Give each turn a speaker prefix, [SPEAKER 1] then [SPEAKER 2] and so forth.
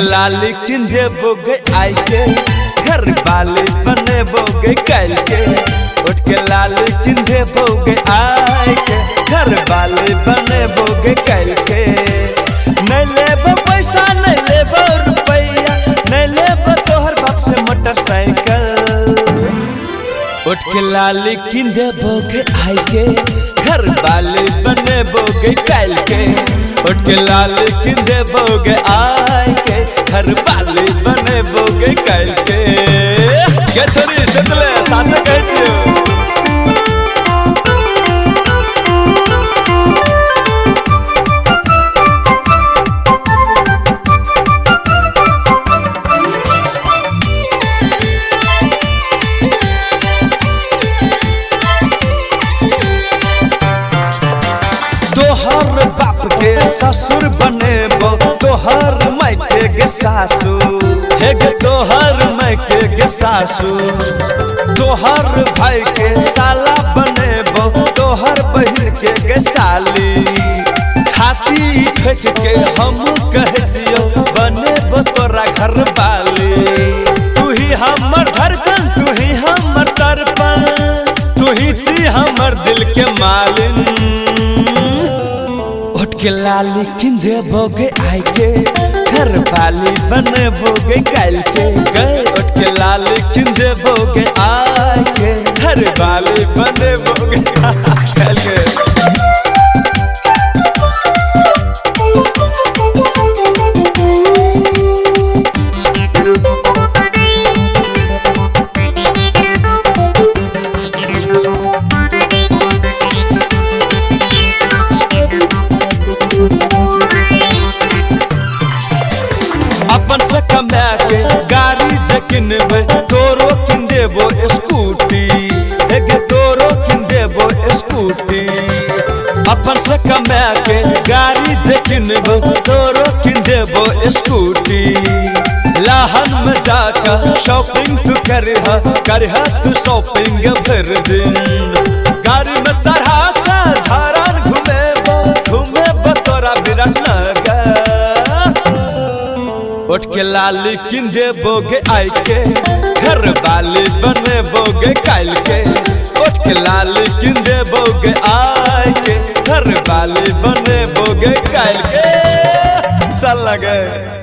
[SPEAKER 1] लाली किंदे बोगे आई के घर वाले बने बोगे कल के। उठ के लाली किंदे बोगे आई के घर वाले बने बोगे कल के। नहीं लेबो पैसा नहीं लेबो रुपया नहीं लेबो तोहर बाप से मोटरसाइकिल। उठ के लाली किंदे बोगे आई के घर वाले बने बोगे कल के। उठ के लाली किंदे बोगे आई के घर वाले बने बोगे कल के। क्या छोरी सतले साथ कह छियो तोहर बाप के ससुर बनेबो तोहर मायके के सासू हे गे तोहर मायके के सासू। तोहर भाई के साला बनेबो तोहर बहन के साली। छाती फेंक के हम कह जियो बनेबो तोरा घर वाली। तू ही हमर धड़कन तू ही हमर तड़पन तू ही छी हमर दिल के मालिन। उठ के लाली किंदे बोगे आई के घर वाली बने बोगे कल के। गए उठ के लाली किंदे बोगे आई के घर वाली बने बोगे कल के। अपन से कमा के गाड़ी जे किनबे तोरो किन देबो स्कूटी हे गे तोरो किन देबो स्कूटी। अपन से कमा के गाड़ी जे किनबे तोरो किन देबो स्कूटी। लाहन में जाकर शॉपिंग तू करहा तू शॉपिंग भर दिन। गाड़ी में चढ़ा कर धारान घूमेबो तोरा विराटनगर। उठ के लाली किंदे बोगे आई के घर वाली बने बोगे कल के। उठ के लाली किंदे बोगे आई के घर वाली बने बोगे कल के। चल लगे।